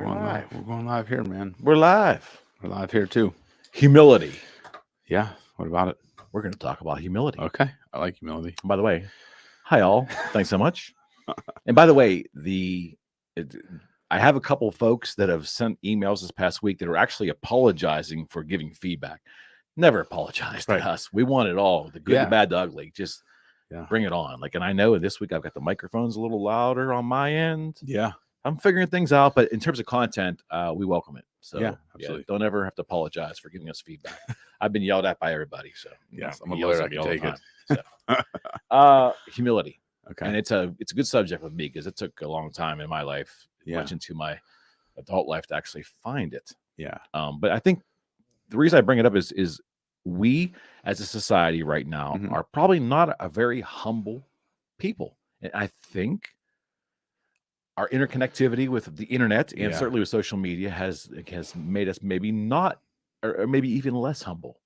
We're live. We're going live here, man. We're live. We're live here too. Humility. Yeah. What about it? We're going to talk about humility. Okay. I like humility. By the way, hi all. Thanks so much. And by the way, I have a couple of folks that have sent emails this past week that are actually apologizing for giving feedback. Never apologize to us. We want it all, the good, the bad, the ugly. Just bring it on. Like, and I know this week I've got the microphones a little louder on my end. Yeah. I'm figuring things out, but in terms of content, we welcome it. So don't ever have to apologize for giving us feedback. I've been yelled at by everybody, so I'm a lawyer. I can take it. So, humility. Okay, and it's a good subject with me because it took a long time in my life, much into my adult life, to actually find it. Yeah. But I think the reason I bring it up is we as a society right now are probably not a very humble people, and I think our interconnectivity with the internet and certainly with social media has made us maybe not, or maybe even less humble.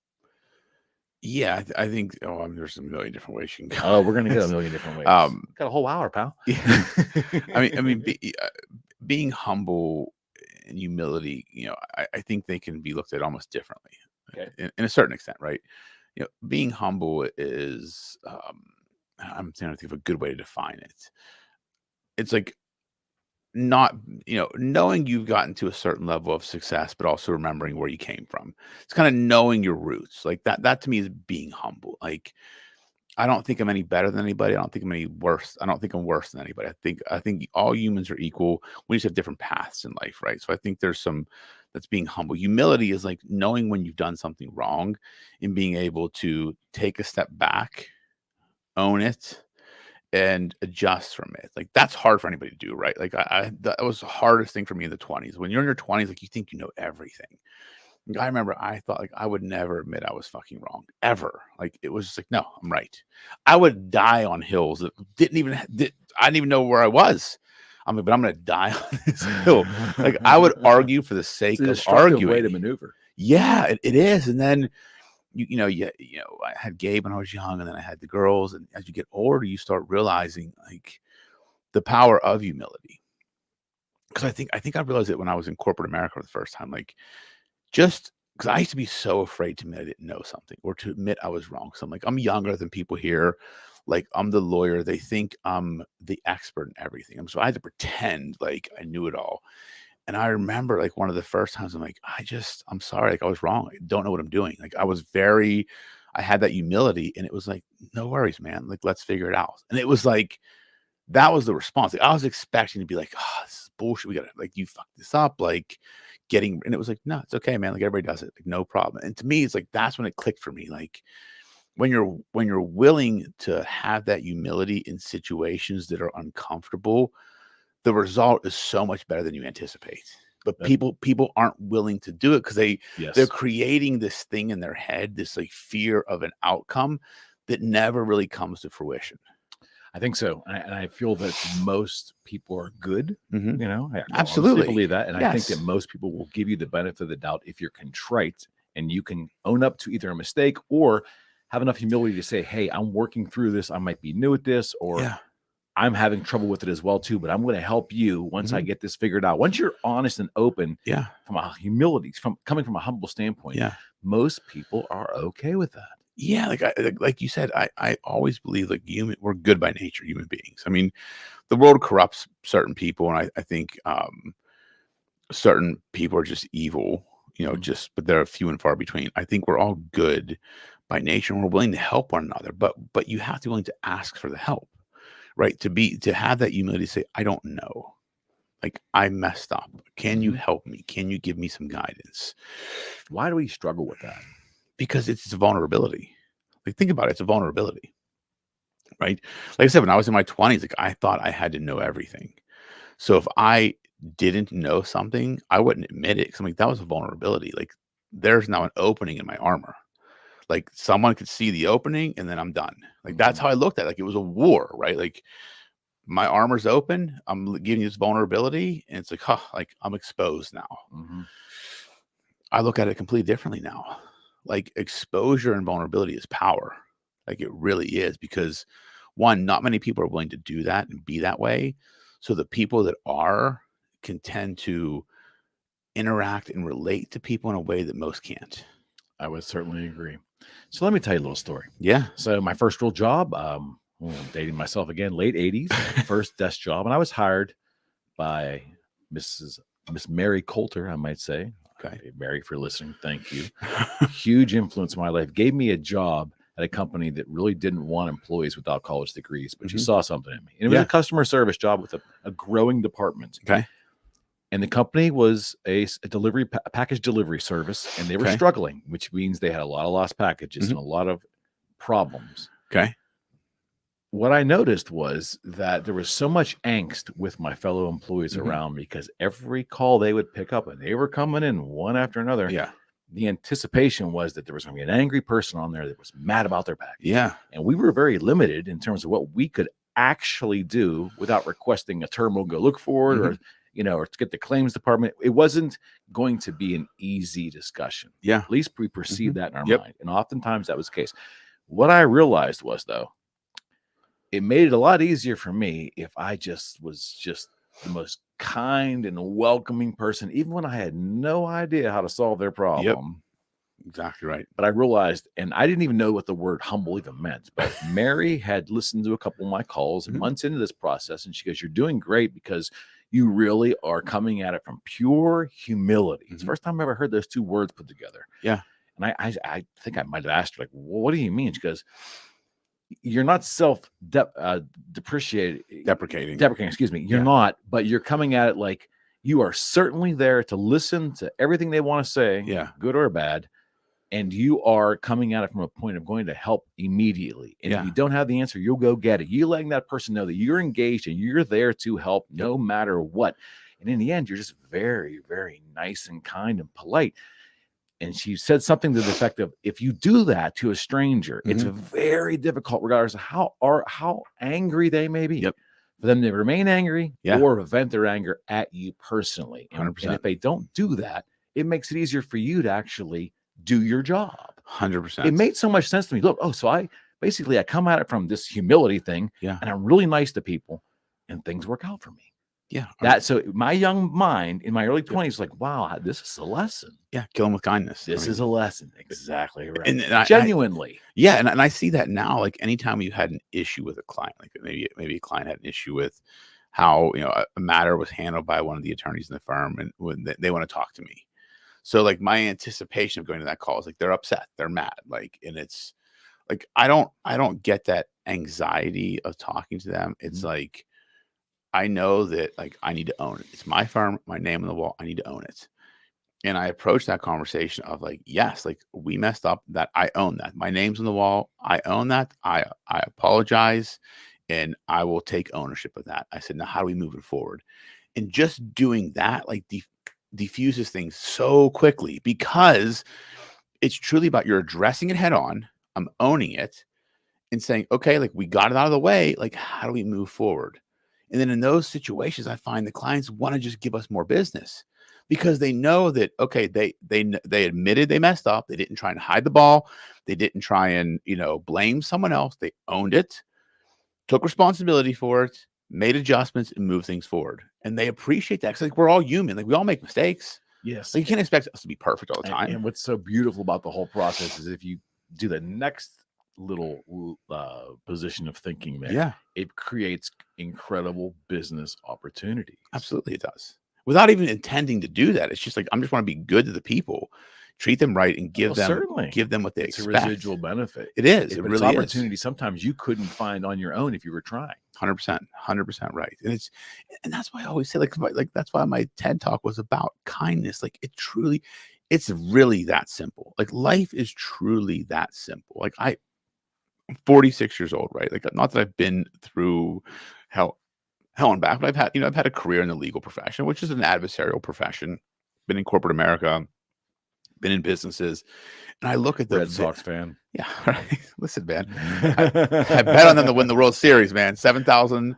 Yeah, I think. There's a million different ways you can go. Oh, we're gonna get a million different ways. Got a whole hour, pal. Yeah. I mean, being humble and humility. I think they can be looked at almost differently, in a certain extent, right? Being humble is. I'm trying to think of a good way to define it. It's like not knowing you've gotten to a certain level of success, but also remembering where you came from. It's kind of knowing your roots. Like that to me is being humble. Like, I don't think I'm any better than anybody. I don't think I'm any worse. I don't think I'm worse than anybody. I think all humans are equal. We just have different paths in life, right? So I think there's that's being humble. Humility is like knowing when you've done something wrong and being able to take a step back, own it, and adjust from it. Like, that's hard for anybody to do, right? Like, that was the hardest thing for me in the 20s. When you're in your 20s, like, you think you know everything. Like, I remember I thought, like, I would never admit I was fucking wrong, ever. Like, it was just like, no, I'm right. I would die on hills that I didn't even know where I was. But I'm gonna die on this hill. Like, I would argue for the sake of arguing. Way to maneuver. Yeah, it is. And then I had Gabe when I was young, and then I had the girls. And as you get older, you start realizing, like, the power of humility. Because I think I realized it when I was in corporate America for the first time. Like, just because I used to be so afraid to admit I didn't know something, or to admit I was wrong. So I'm like, I'm younger than people here. Like, I'm the lawyer. They think I'm the expert in everything. So I had to pretend like I knew it all. And I remember, like, one of the first times I'm like, I'm sorry. Like, I was wrong. I don't know what I'm doing. Like, I had that humility, and it was like, no worries, man. Like, let's figure it out. And it was like, that was the response. Like, I was expecting to be like, oh, this is bullshit. We got to, like, you fucked this up. Like, and it was like, no, it's okay, man. Like, everybody does it. Like, no problem. And to me, it's like, that's when it clicked for me. Like, when you're willing to have that humility in situations that are uncomfortable, the result is so much better than you anticipate. But people aren't willing to do it because they're creating this thing in their head, this like fear of an outcome that never really comes to fruition. I think so. And I feel that most people are good. I absolutely believe that. And I think that most people will give you the benefit of the doubt if you're contrite and you can own up to either a mistake or have enough humility to say, hey, I'm working through this. I might be new at this, or I'm having trouble with it as well too, but I'm going to help you once I get this figured out. Once you're honest and open, from a humility, coming from a humble standpoint, most people are okay with that. Yeah, like you said, I always believe, like, we're good by nature, human beings. I mean, the world corrupts certain people, and I think certain people are just evil, but they're few and far between. I think we're all good by nature, and we're willing to help one another, but you have to be willing to ask for the help. Right. To have that humility to say, I don't know. Like, I messed up. Can you help me? Can you give me some guidance? Why do we struggle with that? Because it's a vulnerability. Like, think about it. It's a vulnerability. Right. Like I said, when I was in my 20s, like, I thought I had to know everything. So if I didn't know something, I wouldn't admit it. Because I'm like, that was a vulnerability. Like, there's now an opening in my armor. Like, someone could see the opening and then I'm done. Like, that's how I looked at it. Like, it was a war, right? Like, my armor's open. I'm giving you this vulnerability. And it's like, like, I'm exposed now. I look at it completely differently now. Like, exposure and vulnerability is power. Like, it really is. Because, one, not many people are willing to do that and be that way. So the people that are can tend to interact and relate to people in a way that most can't. I would certainly agree. So let me tell you a little story. Yeah. So my first real job, I'm dating myself again, late 80s, first desk job. And I was hired by Miss Mary Coulter, I might say. Okay. Mary, if you're listening, thank you. Huge influence in my life. Gave me a job at a company that really didn't want employees without college degrees, but she saw something in me. And it was a customer service job with a growing department. Okay. And the company was a package delivery service, and they were struggling, which means they had a lot of lost packages and a lot of problems. Okay. What I noticed was that there was so much angst with my fellow employees around me because every call they would pick up, and they were coming in one after another. Yeah. The anticipation was that there was going to be an angry person on there that was mad about their package. Yeah. And we were very limited in terms of what we could actually do without requesting a terminal go look for it or, or to get the claims department. It wasn't going to be an easy discussion. Yeah. At least we perceived that in our mind. And oftentimes that was the case. What I realized was, though, it made it a lot easier for me if I was the most kind and welcoming person, even when I had no idea how to solve their problem. Yep. Exactly right. But I realized, and I didn't even know what the word humble even meant, but Mary had listened to a couple of my calls and months into this process, and she goes, "You're doing great because you really are coming at it from pure humility." It's the first time I ever heard those two words put together. Yeah. And I think I might have asked her, like, well, what do you mean? She goes, "You're not deprecating, excuse me. You're not, but you're coming at it like you are certainly there to listen to everything they want to say, good or bad. And you are coming at it from a point of going to help immediately. And if you don't have the answer, you'll go get it. You're letting that person know that you're engaged and you're there to help no matter what. And in the end, you're just very, very nice and kind and polite." And she said something to the effect of, if you do that to a stranger, it's very difficult, regardless of how angry they may be, for them to remain angry or vent their anger at you personally. And if they don't do that, it makes it easier for you to actually do your job. 100%. It made so much sense to me. Look, so I come at it from this humility thing, and I'm really nice to people, and things work out for me. Yeah. So my young mind in my early 20s, like, wow, this is a lesson. Yeah. Kill them with kindness. This is a lesson. Exactly right. And Genuinely. And I see that now, like anytime you had an issue with a client, like maybe a client had an issue with how, a matter was handled by one of the attorneys in the firm, and when they want to talk to me. So like my anticipation of going to that call is like, they're upset, they're mad. Like, and it's like, I don't get that anxiety of talking to them. It's like, I know that like I need to own it. It's my firm, my name on the wall. I need to own it. And I approach that conversation of like, yes, like we messed up, that I own that. My name's on the wall. I own that. I apologize, and I will take ownership of that. I said, now how do we move it forward? And just doing that like diffuses things so quickly, because it's truly about you're addressing it head on. I'm owning it and saying, okay, like we got it out of the way. Like, how do we move forward? And then in those situations, I find the clients want to just give us more business because they know that, okay, they admitted they messed up. They didn't try and hide the ball. They didn't try and, blame someone else. They owned it, took responsibility for it, made adjustments, and moved things forward. And they appreciate that. Because like we're all human. Like we all make mistakes. Yes. Like you can't expect us to be perfect all the time. And what's so beautiful about the whole process is if you do the next little position of thinking there, it creates incredible business opportunities. Absolutely, it does. Without even intending to do that, it's just like, I'm just want to be good to the people, treat them right, and give them what they expect. It's a residual benefit. It is. It really is. Opportunity sometimes you couldn't find on your own if you were trying. 100% right. And that's why I always say, like that's why my TED talk was about kindness. Like it's really that simple. Like life is truly that simple. Like I'm 46 years old, right? Like, not that I've been through hell and back, but I've had a career in the legal profession, which is an adversarial profession. Been in corporate America, been in businesses, and I look at the Red Sox fan. Yeah, right. Listen, man, I bet on them to win the World Series, man. 7,000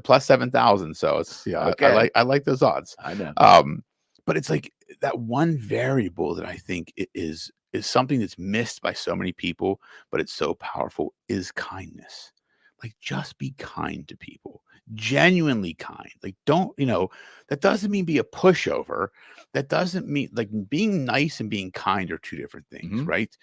plus 7,000. So it's okay. I like those odds. I know. But it's like that one variable that I think is something that's missed by so many people, but it's so powerful, is kindness. like just be kind to people, genuinely kind. Like, don't, that doesn't mean be a pushover. That doesn't mean like being nice and being kind are two different things, right?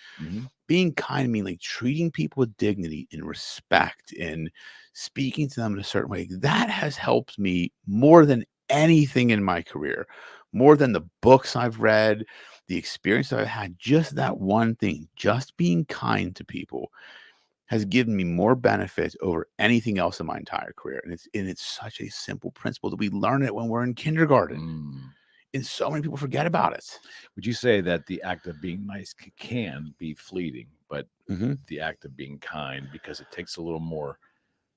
Being kind mean like treating people with dignity and respect and speaking to them in a certain way. That has helped me more than anything in my career, more than the books I've read, the experience I've had. Just that one thing, just being kind to people, has given me more benefit over anything else in my entire career. And it's such a simple principle that we learn it when we're in kindergarten. And so many people forget about it. Would you say that the act of being nice can be fleeting, but the act of being kind, because it takes a little more,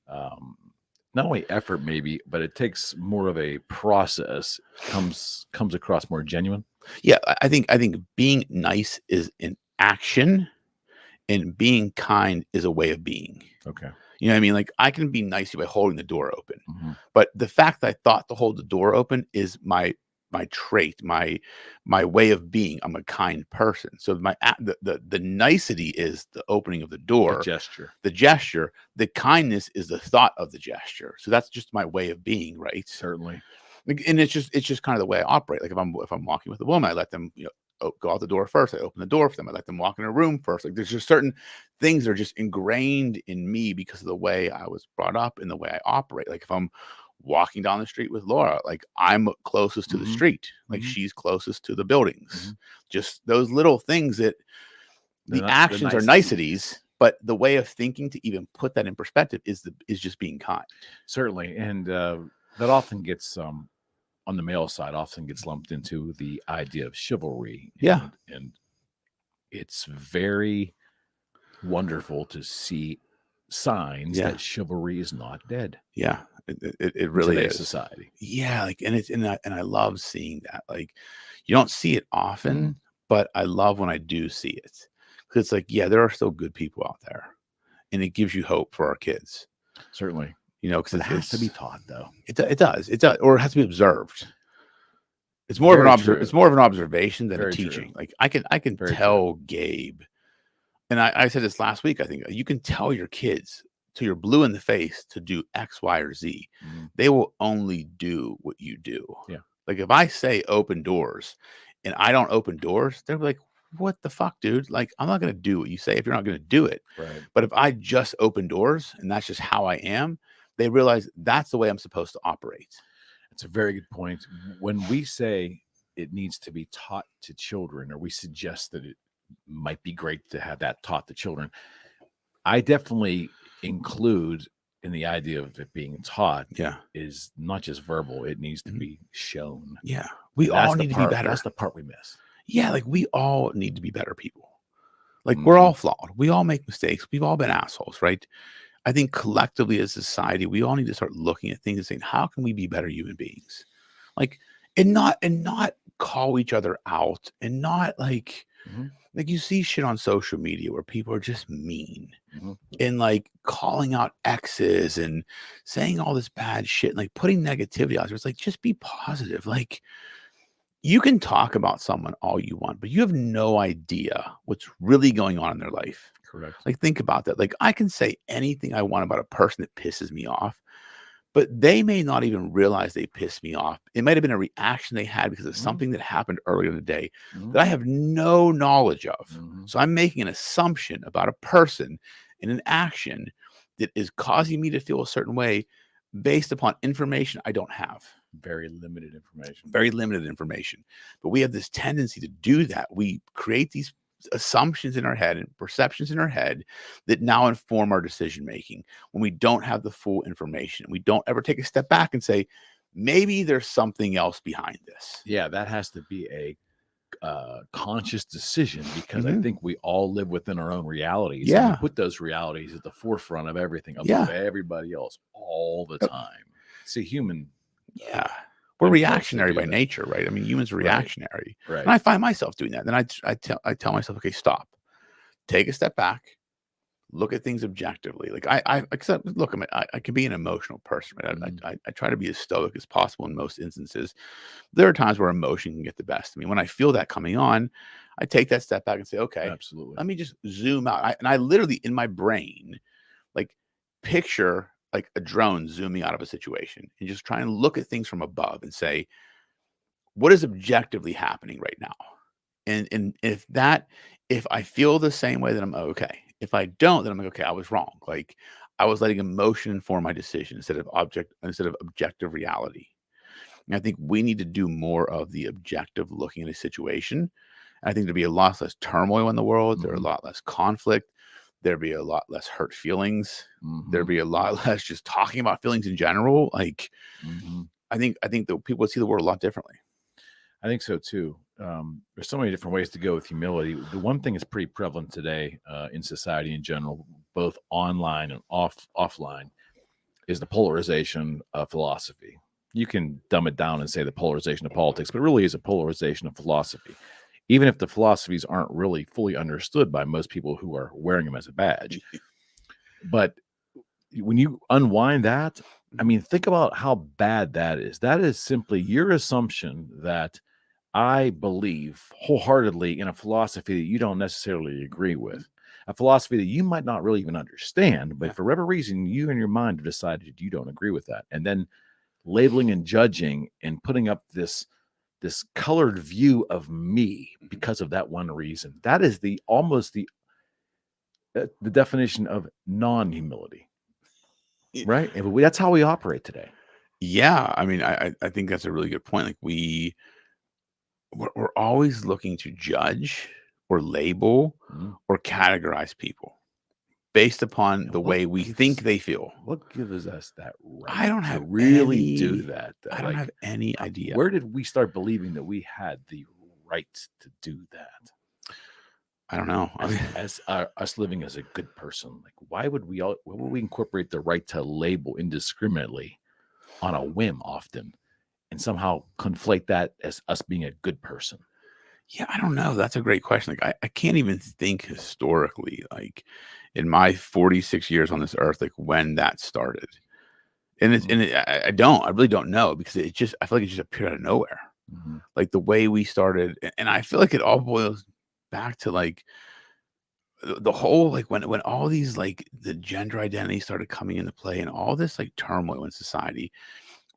not only effort maybe, but it takes more of a process, comes across more genuine? Yeah, I think being nice is an action, and being kind is a way of being. Okay. You know what I mean? Like, I can be nice to you by holding the door open. But the fact that I thought to hold the door open is my trait, my way of being. I'm a kind person. So the nicety is the opening of the door. The gesture. The kindness is the thought of the gesture. So that's just my way of being, right? Certainly. And it's just kind of the way I operate. Like, if I'm walking with a woman, I let them, go out the door first. I open the door for them. I let them walk in a room first. Like, there's just certain things that are just ingrained in me because of the way I was brought up and the way I operate. Like, if I'm walking down the street with Laura, like, I'm closest to the street, like she's closest to the buildings. Just those little things that the actions are niceties, but the way of thinking to even put that in perspective is just being kind. Certainly. And that often gets on the male side, often gets lumped into the idea of chivalry. And it's very wonderful to see signs that chivalry is not dead. Yeah, it really is. Society. Yeah, like, and I love seeing that. Like, you don't see it often, but I love when I do see it, because it's like, yeah, there are still good people out there, and it gives you hope for our kids. Certainly. Because it has to be taught, though. It does, or it has to be observed. It's more of an observation than a teaching. Like, I can tell Gabe, and I said this last week. I think you can tell your kids till you're blue in the face to do X, Y, or Z. They will only do what you do. Yeah. Like, if I say open doors, and I don't open doors, they're like, "What the fuck, dude? Like, I'm not gonna do what you say if you're not gonna do it." Right. But if I just open doors and that's just how I am, they realize that's the way I'm supposed to operate. It's a very good point. When we say it needs to be taught to children, or we suggest that it might be great to have that taught to children, I definitely include in the idea of it being taught is not just verbal. It needs to be shown. Yeah. We all need to be better. That's the part we miss. Yeah. Like, we all need to be better people. Like, we're all flawed. We all make mistakes. We've all been assholes, right? I think collectively as a society, we all need to start looking at things and saying, how can we be better human beings? Like, and not call each other out, and not like, like, you see shit on social media where people are just mean and like calling out exes and saying all this bad shit, and like putting negativity out there. It's like, just be positive. Like, you can talk about someone all you want, but you have no idea what's really going on in their life. Correct. Like, think about that. Like, I can say anything I want about a person that pisses me off, but they may not even realize they pissed me off. It might have been a reaction they had because of something that happened earlier in the day that I have no knowledge of. So I'm making an assumption about a person and an action that is causing me to feel a certain way based upon information I don't have. Very limited information. Very limited information. But we have this tendency to do that. We create these assumptions in our head and perceptions in our head that now inform our decision making when we don't have the full information. We don't ever take a step back and say, maybe there's something else behind this. Yeah, that has to be a conscious decision, because I think we all live within our own realities. Yeah. And we put those realities at the forefront of everything, above everybody else, all the time. It's a human. Yeah. We're reactionary by nature, right? I mean, humans are reactionary. Right. And I find myself doing that. Then I tell myself, okay, stop. Take a step back. Look at things objectively. Like, I look, I can be an emotional person, right? I try to be as stoic as possible in most instances. There are times where emotion can get the best of me. When I feel that coming on, I take that step back and say, okay, absolutely, let me just zoom out. And I literally, in my brain, like, picture like a drone zooming out of a situation and just try and look at things from above and say, what is objectively happening right now? And if I feel the same way, then I'm okay. If I don't, then I'm like, okay, I was wrong. Like I was letting emotion inform my decision instead of objective reality. And I think we need to do more of the objective looking at a situation. I think there'd be a lot less turmoil in the world. There'd be a lot less conflict. There'd be a lot less hurt feelings. There'd be a lot less just talking about feelings in general. Like, I think that people would see the world a lot differently. I think so too. There's so many different ways to go with humility. The one thing that's pretty prevalent today in society in general, both online and offline, is the polarization of philosophy. You can dumb it down and say the polarization of politics, but it really is a polarization of philosophy. Even if the philosophies aren't really fully understood by most people who are wearing them as a badge. But when you unwind that, I mean, think about how bad that is. That is simply your assumption that I believe wholeheartedly in a philosophy that you don't necessarily agree with, a philosophy that you might not really even understand, but for whatever reason, you in your mind have decided you don't agree with that. And then labeling and judging and putting up this colored view of me because of that one reason. That is almost the definition of non-humility, right? And that's how we operate today. Yeah, I mean, I think that's a really good point. Like we're always looking to judge or label or categorize people based upon the way we think they feel. What gives us that right? I don't have to really do that. I don't have any idea. Where did we start believing that we had the right to do that? I don't know. As us living as a good person, like why would we incorporate the right to label indiscriminately on a whim often, and somehow conflate that as us being a good person? Yeah, I don't know. That's a great question. Like I can't even think historically, like in my 46 years on this earth, like when that started. And I really don't know, because I feel like it just appeared out of nowhere. Like the way we started, and I feel like it all boils back to like the whole, like when all these, like the gender identity started coming into play and all this like turmoil in society,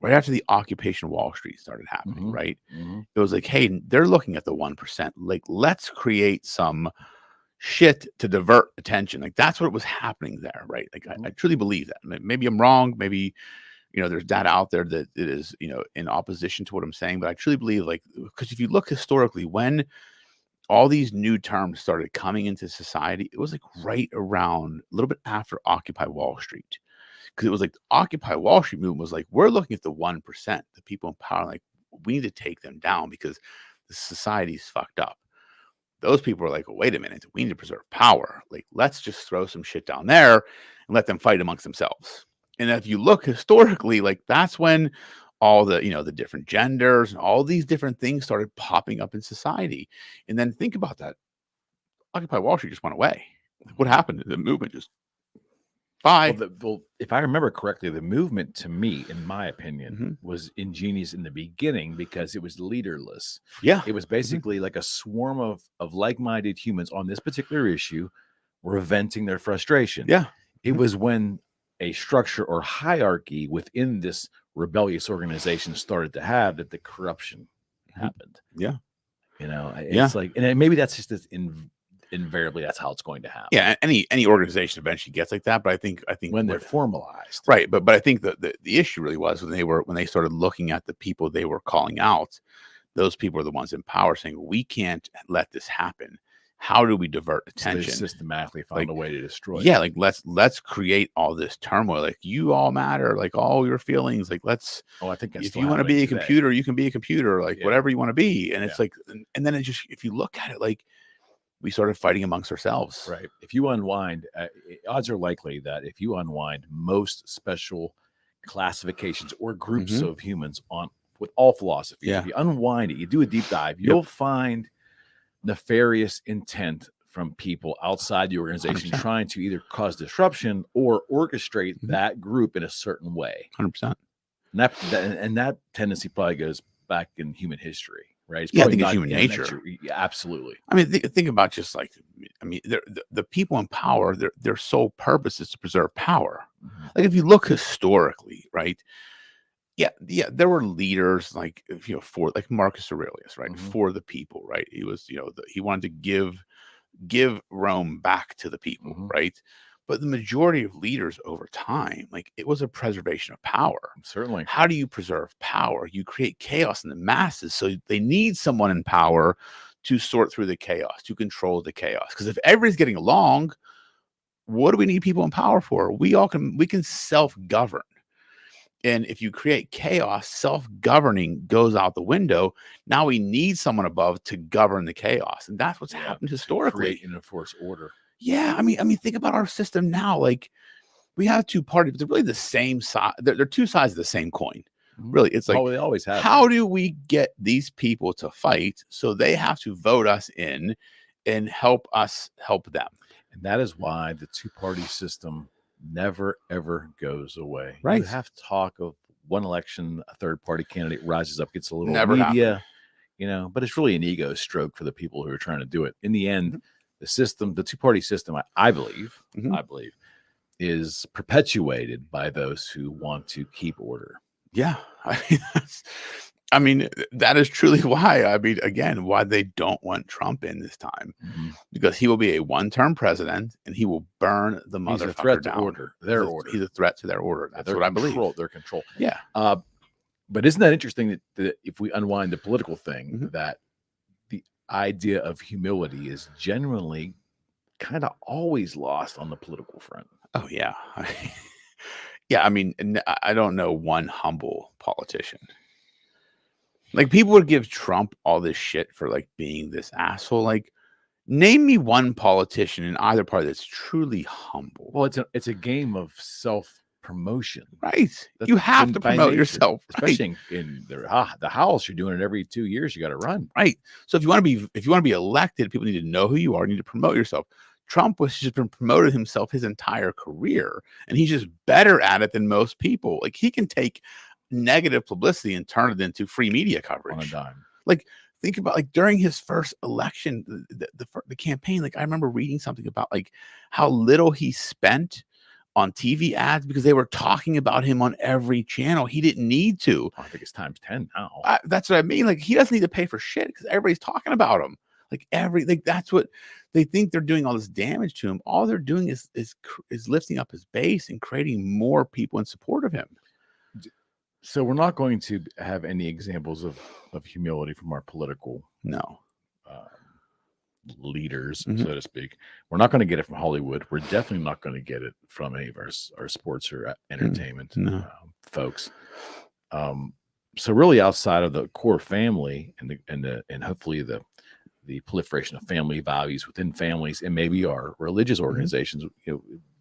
right after the Occupation Wall Street started happening, right? It was like, hey, they're looking at the 1%. Like, let's create some shit to divert attention. Like, that's what was happening there, right? Like, I truly believe that. Maybe I'm wrong. Maybe, there's data out there that it is, in opposition to what I'm saying. But I truly believe, like, because if you look historically, when all these new terms started coming into society, it was like right around a little bit after Occupy Wall Street. Because it was like the Occupy Wall Street movement was like, we're looking at the 1%, the people in power, like we need to take them down because the society's fucked up. Those people are like, well, wait a minute, we need to preserve power. Like, let's just throw some shit down there and let them fight amongst themselves. And if you look historically, like that's when all the, the different genders and all these different things started popping up in society. And then think about that. Occupy Wall Street just went away. What happened? The movement just bye. Well, if I remember correctly, the movement, to me, in my opinion, was ingenious in the beginning because it was leaderless. Yeah. It was basically like a swarm of like-minded humans on this particular issue were venting their frustration. Yeah. It was when a structure or hierarchy within this rebellious organization started to have that the corruption happened. Yeah. It's like, and maybe that's just this invariably that's how it's going to happen. Yeah, any organization eventually gets like that, but I think when they're formalized, right? But I think the issue really was when they started looking at the people they were calling out. Those people are the ones in power saying, "We can't let this happen. How do we divert attention?" So they systematically found a way to destroy. Yeah, like let's create all this turmoil. Like you all matter. Like all your feelings. Like let's. Oh, I think if you want to be a computer, you can be a computer. Like whatever you want to be. And it's like, and then it just, if you look at it, like, we started fighting amongst ourselves. Right. If you unwind, odds are likely that if you unwind most special classifications or groups of humans with all philosophies, if you unwind it, you do a deep dive, you'll find nefarious intent from people outside the organization 100%. Trying to either cause disruption or orchestrate that group in a certain way. 100%. And that tendency probably goes back in human history. Right. I think it's human nature. Absolutely. I mean, think about just like, the people in power, their sole purpose is to preserve power. Like if you look historically, right? Yeah, there were leaders like for like Marcus Aurelius, right? For the people, right? He was, he wanted to give Rome back to the people, right? But the majority of leaders over time, like it was a preservation of power. Certainly. How do you preserve power? You create chaos in the masses. So they need someone in power to sort through the chaos, to control the chaos. Because if everybody's getting along, what do we need people in power for? We can self-govern. And if you create chaos, self-governing goes out the window. Now we need someone above to govern the chaos. And that's what's happened historically. Create and enforce order. Yeah. I mean, think about our system now. Like we have two parties, but they're really the same side. They're two sides of the same coin. Really. It's like, they always have. How do we get these people to fight so they have to vote us in and help us help them? And that is why the two-party system never ever goes away. Right. You have talk of one election, a third party candidate rises up, gets a little Never media, but it's really an ego stroke for the people who are trying to do it. In the end, the system, the two-party system, I believe, is perpetuated by those who want to keep order. Yeah. That is truly why. Why they don't want Trump in this time, because he will be a one-term president and he will burn the motherfucker He's a threat down. To order. Their order. He's a threat to their order. That's what I believe. Their control. Yeah. But isn't that interesting that if we unwind the political thing, that the idea of humility is genuinely kind of always lost on the political front? Oh yeah. Yeah. I don't know one humble politician. Like people would give Trump all this shit for like being this asshole. Like, name me one politician in either party that's truly humble. Well, it's a game of self-promotion, right? You have to promote yourself, especially in the House. You're doing it every 2 years. You got to run, right? So if you want to be elected, people need to know who you are. You need to promote yourself. Trump has just been promoted himself his entire career, and he's just better at it than most people. Like he can take negative publicity and turn it into free media coverage on a dime. Like think about like during his first election, the campaign. Like I remember reading something about like how little he spent on TV ads because they were talking about him on every channel. He didn't need to. I think it's times 10 now. That's what I mean. Like he doesn't need to pay for shit because everybody's talking about him. Like that's what they think they're doing all this damage to him. All they're doing is lifting up his base and creating more people in support of him. So we're not going to have any examples of humility from our political leaders, so to speak. We're not going to get it from Hollywood. We're definitely not going to get it from any of our sports or entertainment folks. So really, outside of the core family and hopefully the proliferation of family values within families and maybe our religious organizations,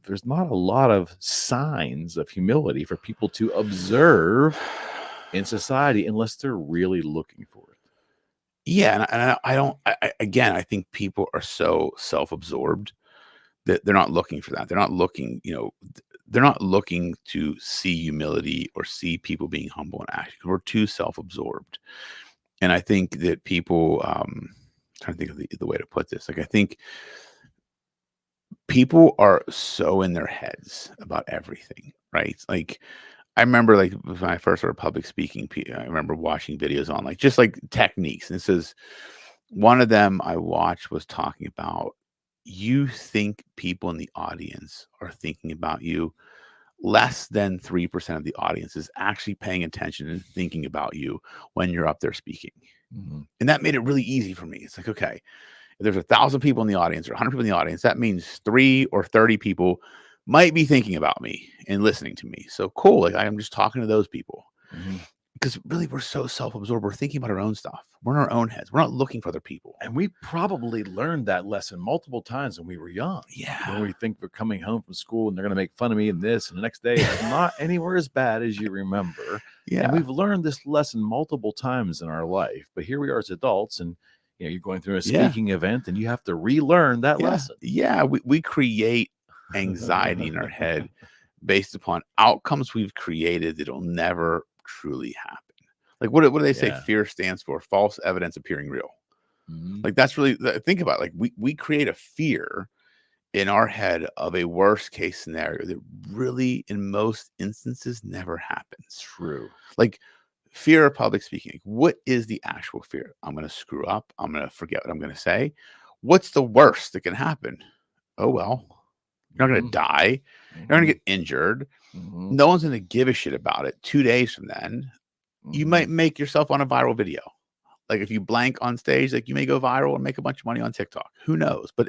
there's not a lot of signs of humility for people to observe in society unless they're really looking for it. Yeah. And I think people are so self-absorbed that they're not looking for that. They're not looking, they're not looking to see humility or see people being humble and active. We're too self-absorbed. And I think that people, I'm trying to think of the way to put this. Like, I think people are so in their heads about everything, right? Like I remember like when I first started public speaking, I remember watching videos on like just like techniques. And this is one of them I watched was talking about, you think people in the audience are thinking about you. Less than 3% of the audience is actually paying attention and thinking about you when you're up there speaking. And that made it really easy for me. It's like, okay, if there's 1,000 people in the audience or 100 people in the audience, that means 3 or 30 people might be thinking about me and listening to me. So cool. Like I'm just talking to those people because really we're so self-absorbed. We're thinking about our own stuff. We're in our own heads. We're not looking for other people. And we probably learned that lesson multiple times when we were young. Yeah. When we think we're coming home from school and they're going to make fun of me and this, and the next day it's not anywhere as bad as you remember. Yeah. And we've learned this lesson multiple times in our life, but here we are as adults and you're going through a speaking event and you have to relearn that lesson. Yeah. We create anxiety in our head based upon outcomes we've created that'll never truly happen. Like what do they say fear stands for? False evidence appearing real. Like that's really, think about it. Like we create a fear in our head of a worst case scenario that really, in most instances, never happens. True. Like fear of public speaking. What is the actual fear? I'm going to screw up. I'm going to forget what I'm going to say. What's the worst that can happen? Oh, well, you're not going to die. You're not going to get injured. No one's going to give a shit about it. 2 days from then, you might make yourself on a viral video. Like if you blank on stage, like you may go viral and make a bunch of money on TikTok. Who knows? But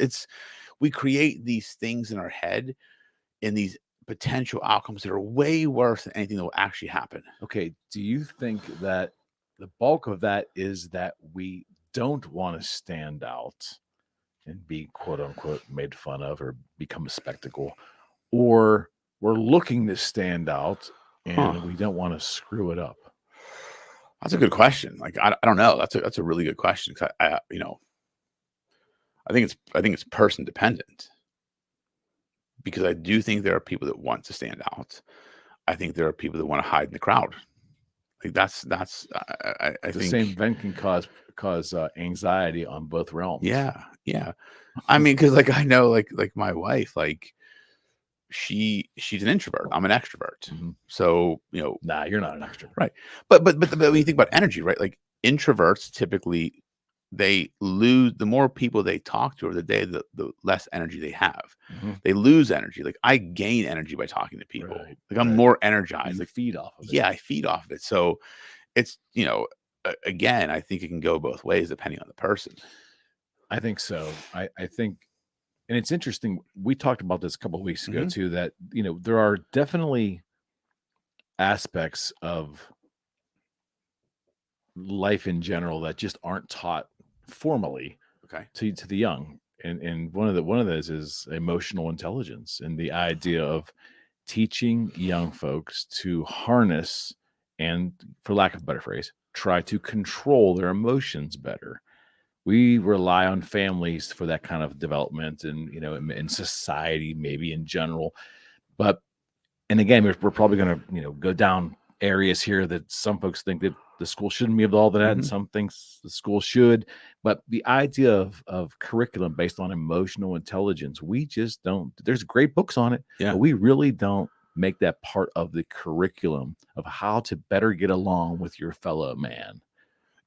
we create these things in our head and these potential outcomes that are way worse than anything that will actually happen. Okay. Do you think that the bulk of that is that we don't want to stand out and be quote unquote made fun of or become a spectacle, or we're looking to stand out and we don't want to screw it up? That's a good question. Like, I don't know. That's a really good question. Cause I think it's person dependent, because I do think there are people that want to stand out. I think there are people that want to hide in the crowd. Like I The think same event can cause anxiety on both realms. Yeah. I mean, because like I know, like my wife, like she's an introvert. I'm an extrovert. So Nah, you're not an extrovert, right? But when you think about energy, right? Like introverts typically, they lose the more people they talk to over the day, the less energy they have. They lose energy. Like I gain energy by talking to people. Right, like I'm more energized. You Like feed off of it. yeah, I feed off of it. So it's again, I think it can go both ways depending on the person. I think so. I think, and it's interesting. We talked about this a couple of weeks ago too, that, there are definitely aspects of life in general that just aren't taught formally to the young. And one of those is emotional intelligence, and the idea of teaching young folks to harness and, for lack of a better phrase, try to control their emotions better. We rely on families for that kind of development, and in society, maybe in general. And again, we're probably going to go down areas here that some folks think that the school shouldn't be involved in that, and some thinks the school should. But the idea of curriculum based on emotional intelligence, we just don't. There's great books on it, but we really don't make that part of the curriculum of how to better get along with your fellow man.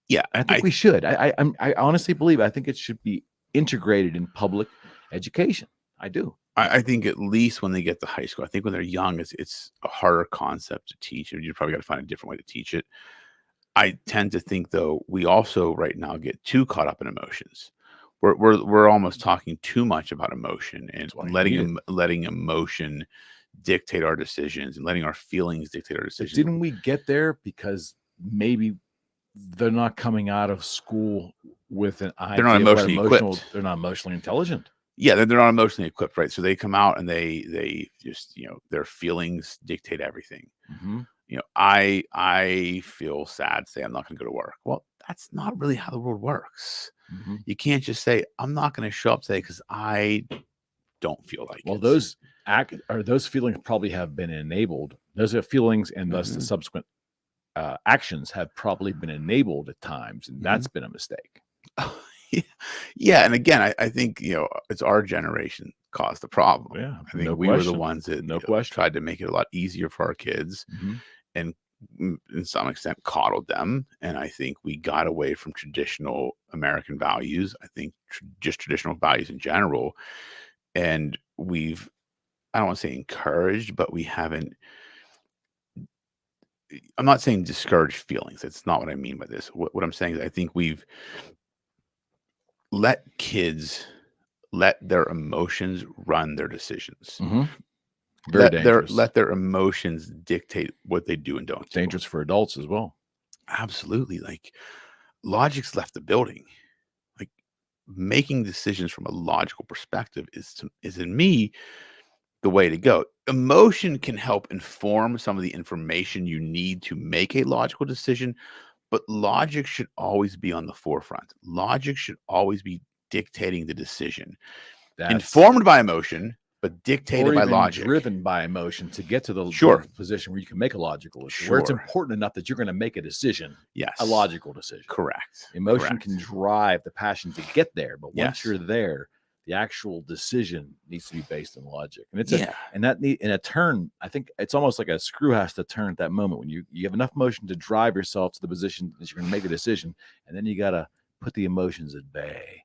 Yeah, I think we should. I honestly believe, I think it should be integrated in public education. I do. I think at least when they get to high school. I think when they're young, it's a harder concept to teach. You probably got to find a different way to teach it. I tend to think, though, we also right now get too caught up in emotions. We're almost talking too much about emotion and letting emotion dictate our decisions and letting our feelings dictate our decisions. Didn't we get there because maybe they're not coming out of school with an idea? They're not emotionally equipped. They're not emotionally intelligent. Yeah, they're not emotionally equipped, right? So they come out and they just their feelings dictate everything. I feel sad. Say I'm not going to go to work. Well, that's not really how the world works. You can't just say I'm not going to show up today because I don't feel like. Well, those feelings probably have been enabled. Those are feelings, and thus the subsequent actions have probably been enabled at times, and that's been a mistake. Yeah, and again, I think it's our generation caused the problem. Yeah, I think we were the ones that tried to make it a lot easier for our kids, and in some extent coddled them. And I think we got away from traditional American values. I think just traditional values in general, and I don't want to say encouraged, but we haven't. I'm not saying discouraged feelings. That's not what I mean by this. What I'm saying is I think we've let kids let their emotions run their decisions. Very dangerous. Let their emotions dictate what they do and don't do. Dangerous for adults as well. Absolutely. Like logic's left the building. Like making decisions from a logical perspective is in me the way to go. Emotion can help inform some of the information you need to make a logical decision, but logic should always be on the forefront. Logic should always be dictating the decision. Informed by emotion, but dictated by logic. Driven by emotion to get to the position where you can make a logical decision. Where it's important enough that you're going to make a decision. Yes. A logical decision. Correct. Emotion can drive the passion to get there, but once you're there, the actual decision needs to be based on logic. And it's in a turn, I think it's almost like a screw has to turn at that moment when you have enough motion to drive yourself to the position that you're going to make a decision, and then you got to put the emotions at bay.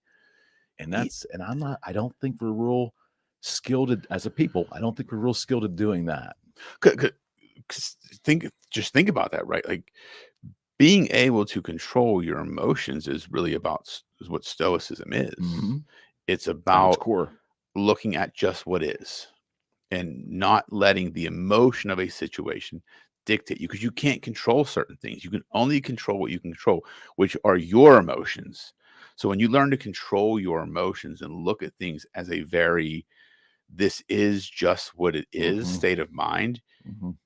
And I don't think we're real skilled as a people. I don't think we're real skilled at doing that. Think about that, right? Like, being able to control your emotions is really about what stoicism is. Mm-hmm. It's about core. Looking at just what is and not letting the emotion of a situation dictate you, because you can't control certain things. You can only control what you can control, which are your emotions. So when you learn to control your emotions and look at things as a this is just what it is state of mind,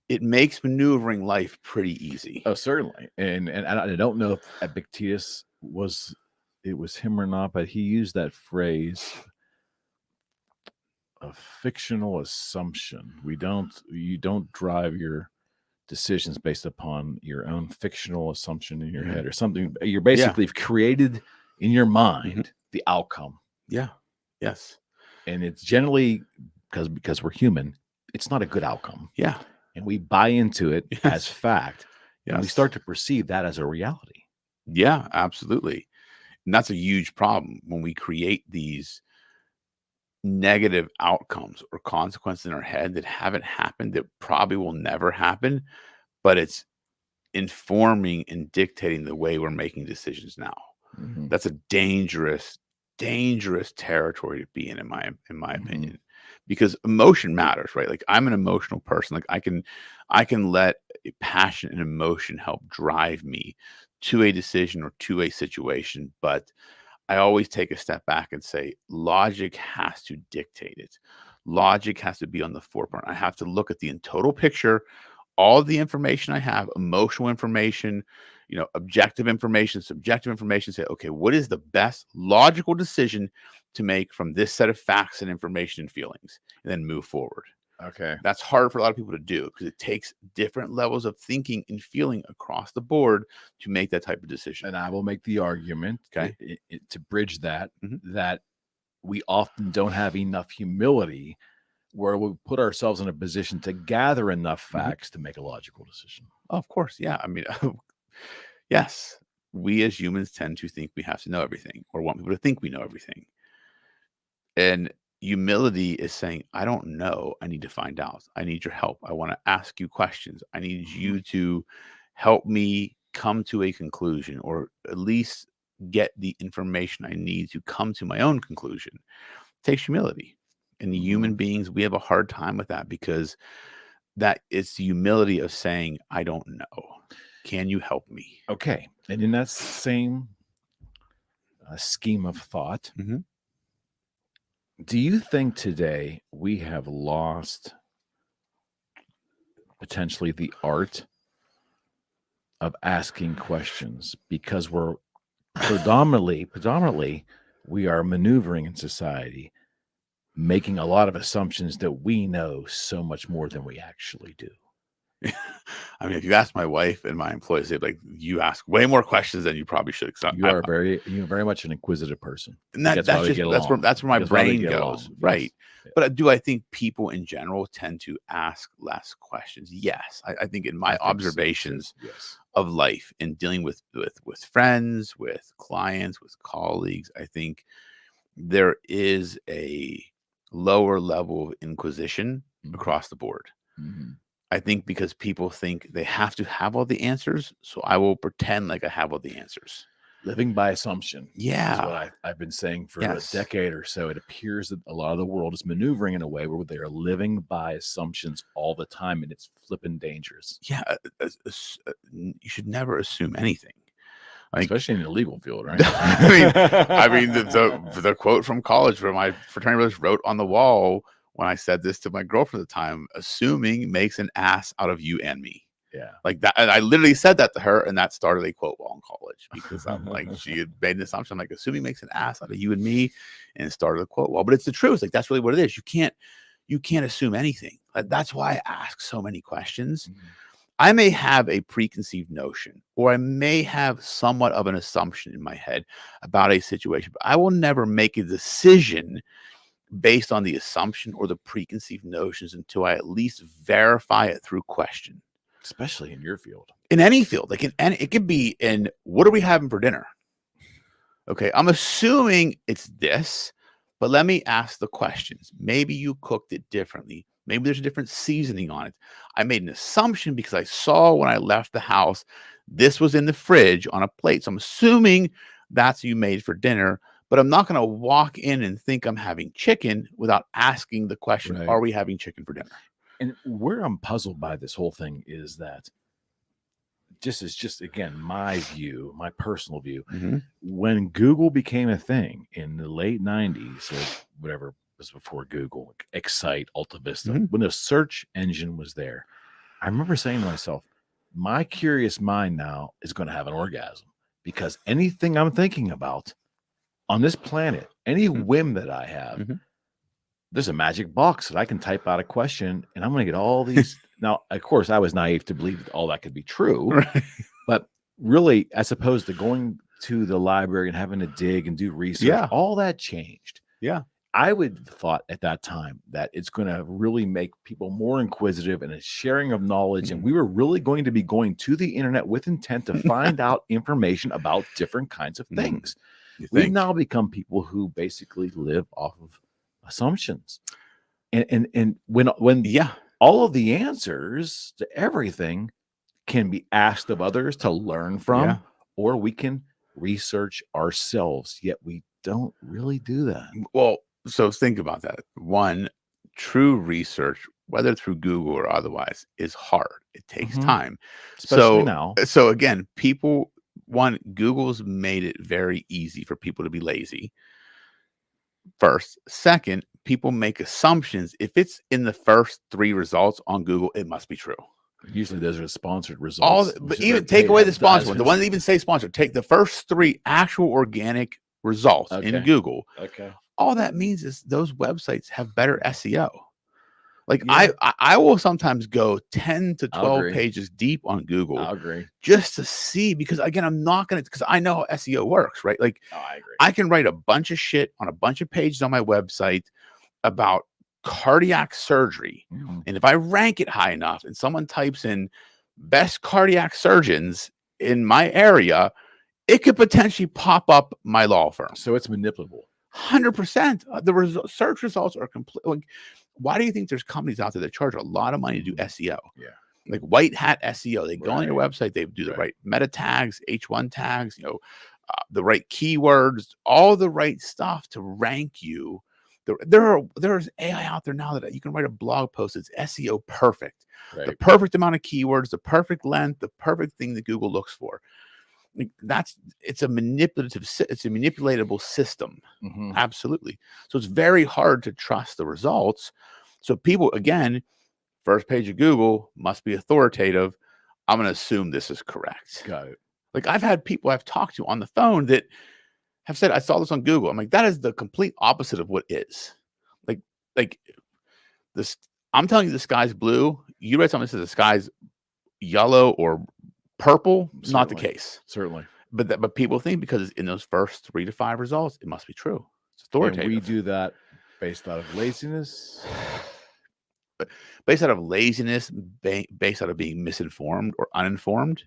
it makes maneuvering life pretty easy. Oh, certainly. And I don't know if Epictetus was him or not, but he used that phrase, a fictional assumption. You don't drive your decisions based upon your own fictional assumption in your head or something. You're basically created in your mind the outcome. Yeah. Yes. And it's generally because we're human, it's not a good outcome. Yeah. And we buy into it as fact. Yes. And we start to perceive that as a reality. Yeah, absolutely. And that's a huge problem when we create these negative outcomes or consequences in our head that haven't happened, that probably will never happen, but it's informing and dictating the way we're making decisions now. That's a dangerous territory to be in my opinion, because emotion matters, right? Like, I'm an emotional person. Like, I can let a passion and emotion help drive me to a decision or to a situation, but I always take a step back and say logic has to dictate it. Logic has to be on the forefront. I have to look at the total picture, all the information I have, emotional information, objective information, subjective information, say, okay, what is the best logical decision to make from this set of facts and information and feelings, and then move forward. Okay. That's hard for a lot of people to do because it takes different levels of thinking and feeling across the board to make that type of decision. And I will make the argument, to bridge that, that we often don't have enough humility where we put ourselves in a position to gather enough facts to make a logical decision. Oh, of course. Yeah. I mean, yes, we as humans tend to think we have to know everything or want people to think we know everything. And humility is saying, I don't know. I need to find out. I need your help. I want to ask you questions. I need you to help me come to a conclusion, or at least get the information I need to come to my own conclusion. It takes humility. And human beings, we have a hard time with that, because that is the humility of saying, I don't know. Can you help me? Okay. And in that same scheme of thought, do you think today we have lost potentially the art of asking questions because we're predominantly we are maneuvering in society, making a lot of assumptions that we know so much more than we actually do? I mean, if you ask my wife and my employees, they'd be like, you ask way more questions than you probably should. You're very much an inquisitive person. And that's where my brain goes. Right. Yes. But do I think people in general tend to ask less questions? Yes. I think in my observations of life and dealing with friends, with clients, with colleagues, I think there is a lower level of inquisition across the board. I think because people think they have to have all the answers, so I will pretend like I have all the answers. Living by assumption. Yeah. Is what I've been saying for a decade or so. It appears that a lot of the world is maneuvering in a way where they are living by assumptions all the time, and it's flipping dangerous. Yeah. You should never assume anything. Like, especially in the legal field, right? I mean, the quote from college where my fraternity brothers wrote on the wall when I said this to my girlfriend at the time, assuming makes an ass out of you and me. Yeah. Like that. And I literally said that to her, and that started a quote wall in college, because I'm like, she had made an assumption. I'm like, assuming makes an ass out of you and me, and it started a quote wall. But it's the truth. Like, that's really what it is. You can't assume anything. Like, that's why I ask so many questions. I may have a preconceived notion, or I may have somewhat of an assumption in my head about a situation, but I will never make a decision based on the assumption or the preconceived notions until I at least verify it through question. Especially in your field. In any field, like it could be in, what are we having for dinner? Okay, I'm assuming it's this, but let me ask the questions. Maybe you cooked it differently. Maybe there's a different seasoning on it. I made an assumption because I saw when I left the house, this was in the fridge on a plate. So I'm assuming that's what you made for dinner, but I'm not going to walk in and think I'm having chicken without asking the question, Right. Are we having chicken for dinner? And where I'm puzzled by this whole thing is that again, my view, my personal view, when Google became a thing in the late 90s or whatever was before Google, like Excite, Alta Vista, when a search engine was there, I remember saying to myself, my curious mind now is going to have an orgasm, because anything I'm thinking about on this planet, any whim that I have, there's a magic box that I can type out a question and I'm going to get all these. Now, of course, I was naive to believe that all that could be true, Right. but really, as opposed to going to the library and having to dig and do research, all that changed. Yeah. I would have thought at that time that it's going to really make people more inquisitive and a sharing of knowledge. And we were really going to be going to the internet with intent to find out information about different kinds of things. We've now become people who basically live off of assumptions. And when all of the answers to everything can be asked of others to learn from, or we can research ourselves, yet we don't really do that. Well, so think about that. One, true research, whether through Google or otherwise, is hard. It takes time. Especially now. So again, Google's made it very easy for people to be lazy. First. Second, people make assumptions. If it's in the first 3 results on Google, it must be true. Usually those are sponsored results. But even take away the sponsored one, the one that even say sponsored, take the first 3 actual organic results in Google. Okay. All that means is those websites have better SEO. Like I will sometimes go 10 to 12 pages deep on Google. I agree. Just to see, because again, I'm not going to, because I know how SEO works, right? Like I agree. I can write a bunch of shit on a bunch of pages on my website about cardiac surgery. And if I rank it high enough and someone types in best cardiac surgeons in my area, it could potentially pop up my law firm. So it's manipulable. 100%. The search results are complete. Like, why do you think there's companies out there that charge a lot of money to do SEO? Yeah. Like white hat SEO. They go on your website, they do the right meta tags, H1 tags, the right keywords, all the right stuff to rank you. There's AI out there now that you can write a blog post that's SEO perfect. Right. The perfect amount of keywords, the perfect length, the perfect thing that Google looks for. It's a manipulatable system. Absolutely. So it's very hard to trust the results. So people, again, first page of Google must be authoritative. I'm going to assume this is correct. Got it. Like I've had people I've talked to on the phone that have said, I saw this on Google. I'm like, that is the complete opposite of what is. Like this, I'm telling you the sky's blue. You read something that says the sky's yellow or purple. Certainly. Not the case. Certainly. But people think because it's in those first 3 to 5 results, it must be true. It's authoritative. And we do that based out of laziness. Based out of laziness, based out of being misinformed or uninformed.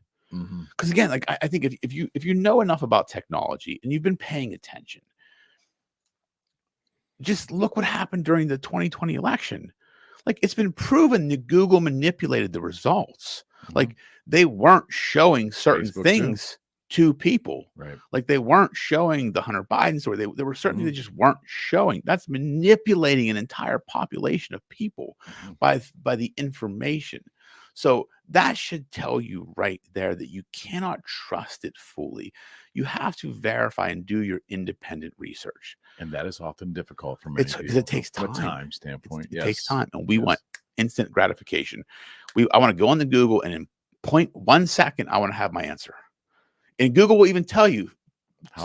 Because again, like I think if you know enough about technology and you've been paying attention, just look what happened during the 2020 election. Like it's been proven that Google manipulated the results. Like they weren't showing certain Facebook things to people. Right. Like they weren't showing the Hunter Biden story. There were certain things they just weren't showing. That's manipulating an entire population of people by the information. So that should tell you right there that you cannot trust it fully. You have to verify and do your independent research. And that is often difficult for many people. Because it takes time. From a time standpoint, It takes time. And we want instant gratification. I want to go on the Google and in 0.1 second, I want to have my answer. And Google will even tell you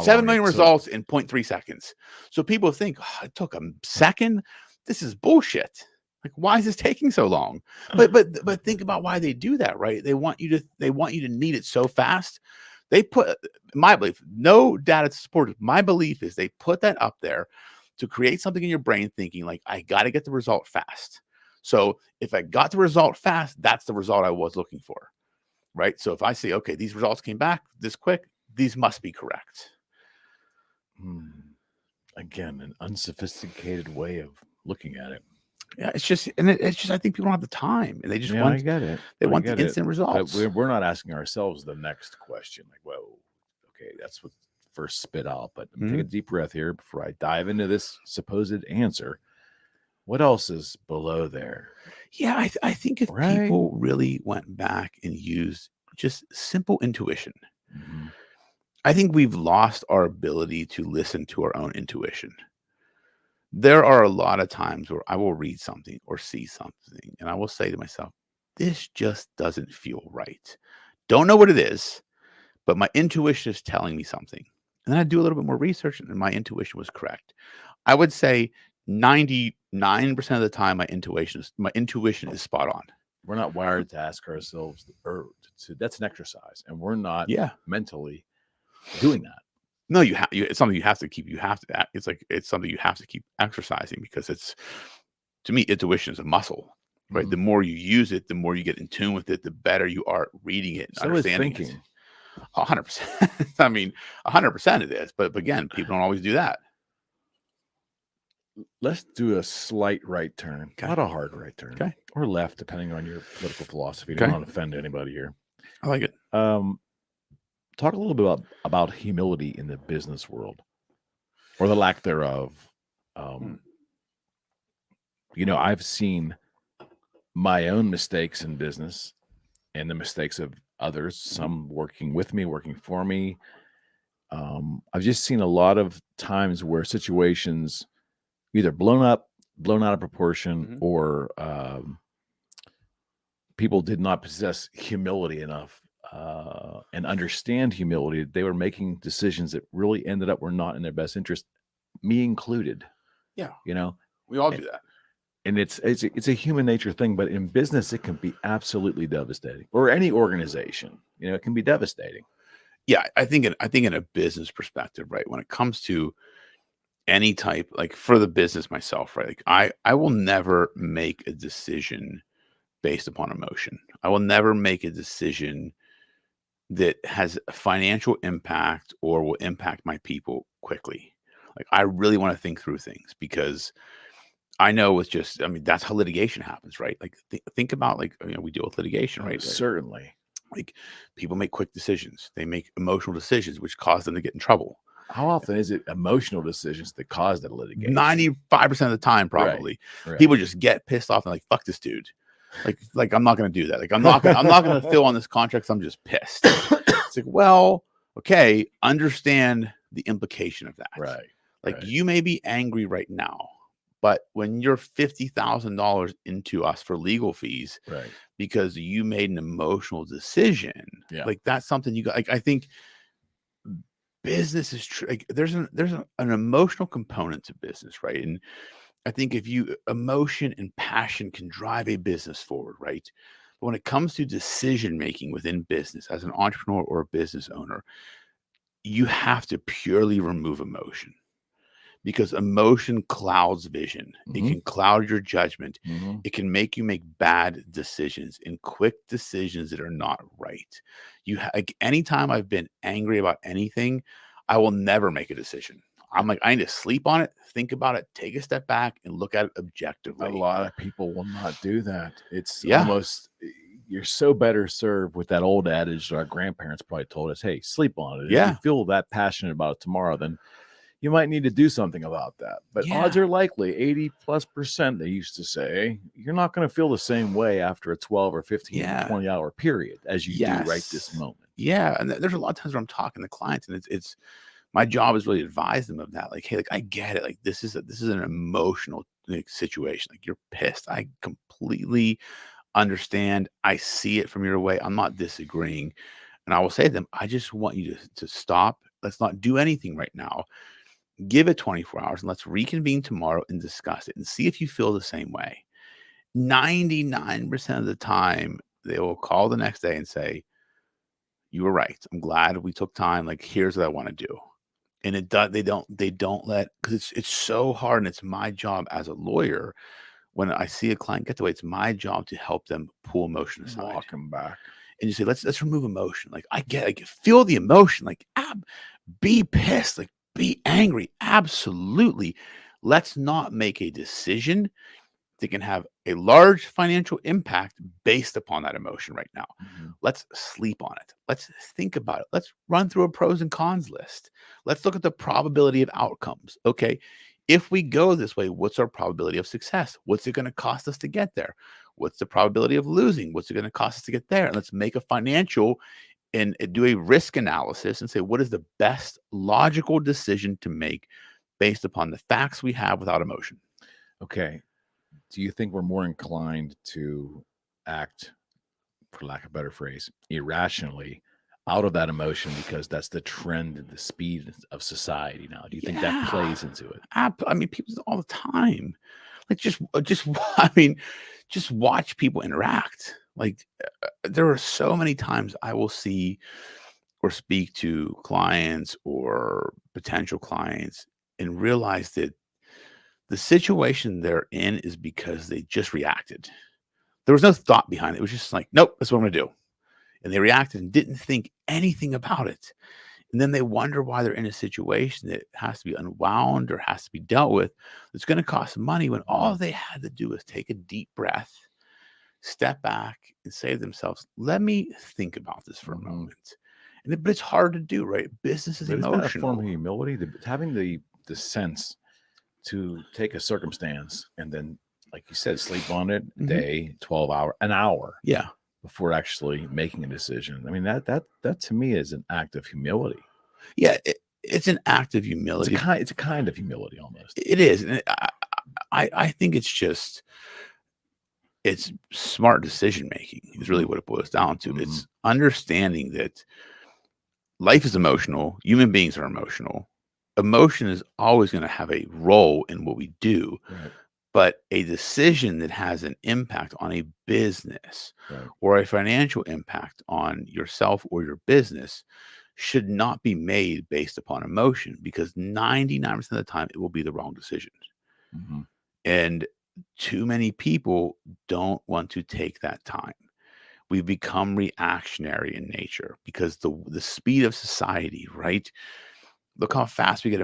7 million results in 0.3 seconds. So people think, it took a second. This is bullshit. Like, why is this taking so long? But think about why they do that, right? They want you to need it so fast. They put, my belief, no data to support it. My belief is they put that up there to create something in your brain thinking like, I got to get the result fast. So if I got the result fast, that's the result I was looking for, right? So if I say, okay, these results came back this quick, these must be correct. Again, an unsophisticated way of looking at it. Yeah, it's just I think people don't have the time, and they just want. I get it. They want the instant results. But we're not asking ourselves the next question. Like, whoa, okay, that's what first spit out. But take a deep breath here before I dive into this supposed answer. What else is below there? Yeah, I think if people really went back and used just simple intuition, I think we've lost our ability to listen to our own intuition. There are a lot of times where I will read something or see something, and I will say to myself, this just doesn't feel right. Don't know what it is, but my intuition is telling me something. And then I do a little bit more research, and my intuition was correct. I would say 99% of the time, my intuition is spot on. We're not wired to ask ourselves, or that's an exercise, and we're not mentally doing that. No, it's something you have to keep. It's something you have to keep exercising, because to me, intuition is a muscle, right? The more you use it, the more you get in tune with it, the better you are reading it and understanding it. 100%. I mean, 100% it is. But again, people don't always do that. Let's do a slight right turn, not a hard right turn, or left, depending on your political philosophy. Don't want to offend anybody here. I like it. Talk a little bit about humility in the business world, or the lack thereof. I've seen my own mistakes in business and the mistakes of others, some working with me, working for me. I've just seen a lot of times where situations either blown out of proportion, or people did not possess humility enough and understand humility. They were making decisions that really ended up were not in their best interest, me included. Yeah. We all do that. And it's a human nature thing, but in business, it can be absolutely devastating, or any organization, it can be devastating. Yeah. I think in a business perspective, right, when it comes to any type, like for the business myself, right, like I will never make a decision based upon emotion. I will never make a decision that has a financial impact or will impact my people quickly. Like, I really want to think through things, because I know that's how litigation happens, right? Like, think about, like, we deal with litigation, right? Certainly. Like, people make quick decisions. They make emotional decisions, which cause them to get in trouble. How often is it emotional decisions that cause that litigation? 95% of the time, probably. Right. People just get pissed off and like, fuck this dude. Like I'm not going to do that. Like, I'm not going to fill on this contract. So I'm just pissed. It's like, well, okay, understand the implication of that. Right. Like, you may be angry right now, but when you're $50,000 into us for legal fees, because you made an emotional decision, like, that's something you got. Like, I think business is true. Like, there's an emotional component to business, right? And I think if emotion and passion can drive a business forward, right? But when it comes to decision making within business, as an entrepreneur or a business owner, you have to purely remove emotion, because emotion clouds vision. It can cloud your judgment. It can make you make bad decisions and quick decisions that are not right. Like, anytime I've been angry about anything, I will never make a decision. I'm like, I need to sleep on it, think about it, take a step back, and look at it objectively. A lot of people will not do that. It's almost, you're so better served with that old adage that our grandparents probably told us, hey, sleep on it. If you feel that passionate about it tomorrow, then you might need to do something about that. But odds are likely 80+%, they used to say, you're not going to feel the same way after a 12 or 15, 20 hour period as you do right this moment. Yeah. And there's a lot of times where I'm talking to clients, and it's my job is really to advise them of that. Like, hey, like, I get it. Like, this is an emotional situation. Like, you're pissed. I completely understand. I see it from your way. I'm not disagreeing. And I will say to them, I just want you to stop. Let's not do anything right now. Give it 24 hours, and let's reconvene tomorrow and discuss it and see if you feel the same way. 99% of the time, they will call the next day and say, "You were right. I'm glad we took time. Like, here's what I want to do." And they don't let, because it's so hard, and it's my job as a lawyer. When I see a client get away, it's my job to help them pull emotion aside. Walk them back. And you say, let's remove emotion. Like, I feel the emotion, like, be pissed, like, be angry. Absolutely. Let's not make a decision that can have a large financial impact based upon that emotion right now. Let's sleep on it. Let's think about it. Let's run through a pros and cons list. Let's look at the probability of outcomes. Okay, if we go this way, what's our probability of success? What's it going to cost us to get there? What's the probability of losing? What's it going to cost us to get there? And let's make a financial and do a risk analysis and say, what is the best logical decision to make based upon the facts we have without emotion? Okay. Do you think we're more inclined to act, for lack of a better phrase, irrationally out of that emotion because that's the trend and the speed of society now? Do you think that plays into it? I mean, people do it all the time. Like, I mean, just watch people interact. Like, there are so many times I will see or speak to clients or potential clients and realize that the situation they're in is because they just reacted. There was no thought behind it. It was just like, nope, that's what I'm going to do. And they reacted and didn't think anything about it. And then they wonder why they're in a situation that has to be unwound or has to be dealt with. It's going to cost money, when all they had to do was take a deep breath, step back, and say to themselves, let me think about this for a moment. But it's hard to do, right? Business is emotional. Isn't that a form of humility? Having the sense to take a circumstance and then, like you said, sleep on it, day, 12 hour, an hour. Yeah. Before actually making a decision. I mean, that to me is an act of humility. Yeah. It's an act of humility. It's a kind of humility almost. It is. And I think it's smart decision making is really what it boils down to. It's understanding that life is emotional. Human beings are emotional. Emotion is always going to have a role in what we do. Right. But a decision that has an impact on a business or a financial impact on yourself or your business should not be made based upon emotion, because 99% of the time it will be the wrong decision. And too many people don't want to take that time. We've become reactionary in nature because the speed of society, right? Look how fast we get